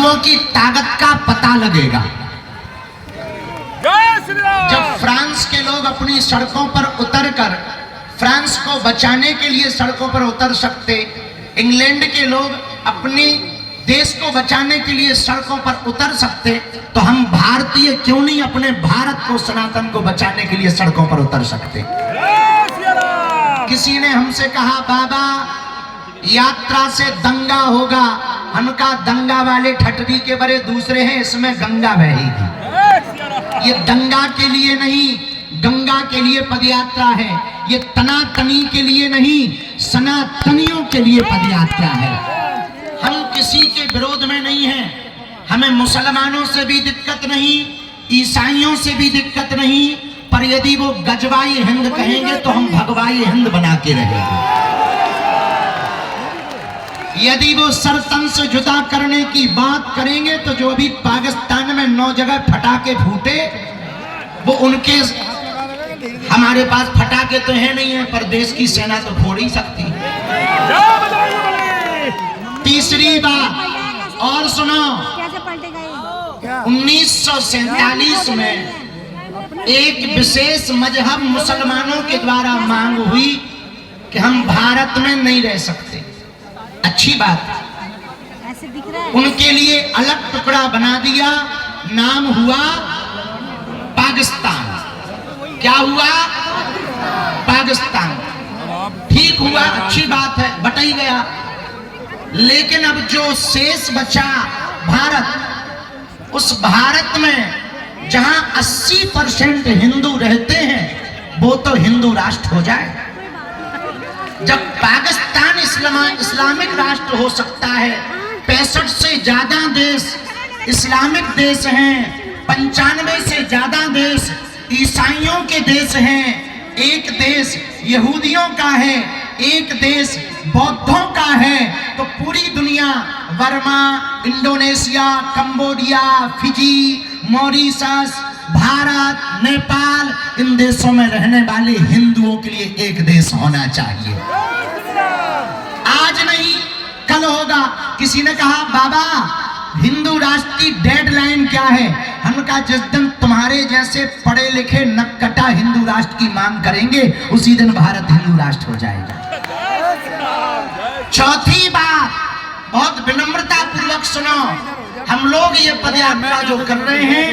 लोगों की ताकत का पता लगेगा। जब फ्रांस के लोग अपनी सड़कों पर उतरकर फ्रांस को बचाने के लिए सड़कों पर उतर सकते, इंग्लैंड के लोग अपने देश को बचाने के लिए सड़कों पर उतर सकते, तो हम भारतीय क्यों नहीं अपने भारत को, सनातन को बचाने के लिए सड़कों पर उतर सकते। किसी ने हमसे कहा बाबा यात्रा से दंगा होगा, हम कहा दंगा वाले ठटरी के बड़े दूसरे हैं, इसमें गंगा बहेगी। ये दंगा के लिए नहीं, गंगा के लिए पदयात्रा है। ये तनातनी के लिए नहीं, सनातनियों के लिए पदयात्रा है। हम किसी के विरोध में नहीं हैं, हमें मुसलमानों से भी दिक्कत नहीं, ईसाइयों से भी दिक्कत नहीं, पर यदि वो गजवाई हिंद कहेंगे तो हम भगवाई हिंद बना के रहेंगे। यदि वो सरतन से जुदा करने की बात करेंगे तो जो अभी पाकिस्तान में 9 जगह फटाके फूटे, वो उनके, हमारे पास फटाके तो है नहीं है, पर देश की सेना तो फोड़ ही सकती है। तीसरी बात और सुनो, 1947 में एक विशेष मजहब मुसलमानों के द्वारा मांग हुई कि हम भारत में नहीं रह सकते। अच्छी बात, उनके लिए अलग टुकड़ा बना दिया, नाम हुआ पाकिस्तान। क्या हुआ? पाकिस्तान। ठीक हुआ, अच्छी बात है, बट ही गया। लेकिन अब जो शेष बचा भारत, उस भारत में जहां 80% हिंदू रहते हैं, वो तो हिंदू राष्ट्र हो जाए। जब पाकिस्तान इस्लामिक राष्ट्र हो सकता है, 65 से ज्यादा देश इस्लामिक देश हैं, 95 से ज्यादा देश ईसाइयों के देश हैं, एक देश यहूदियों का है, एक देश बौद्धों का है, तो पूरी दुनिया, Burma, Indonesia, Cambodia, Fiji, Mauritius, Bharat, Nepal, इन देशों में रहने वाले हिंदुओं के लिए एक देश होना चाहिए। आज नहीं कल होगा। किसी ने कहा बाबा हिंदू राष्ट्र की डेडलाइन क्या है? हम कहा जिस दिन तुम्हारे जैसे पढ़े लिखे नक्कटा हिंदू राष्ट्र की मांग करेंगे, उसी दिन भारत हिंदू राष्ट्र हो जाएगा। चौथी बात, बहुत विनम्रता पूर्वक सुनो, हम लोग ये पदयात्रा जो कर रहे हैं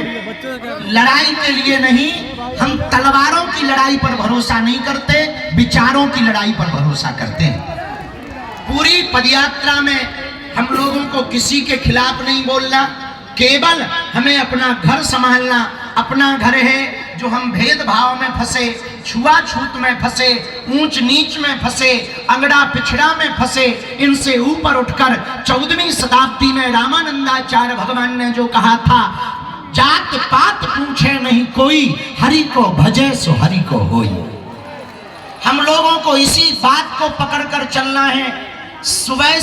लड़ाई के लिए नहीं, हम तलवारों की लड़ाई पर भरोसा नहीं करते, विचारों की लड़ाई पर भरोसा करते हैं। पूरी पदयात्रा में हम लोगों को किसी के खिलाफ नहीं बोलना, केवल हमें अपना घर संभालना। अपना घर है जो हम भेदभाव में फंसे, छुआछूत में फंसे, ऊंच नीच में फंसे, अंगड़ा पिछड़ा में फंसे, इनसे ऊपर उठकर 14वीं शताब्दी में रामानंदाचार्य भगवान ने जो कहा था, जात पात पूछे नहीं कोई, हरि को भजे सो हरि को होई। हम लोगों को इसी बात को पकड़कर चलना है। सुबह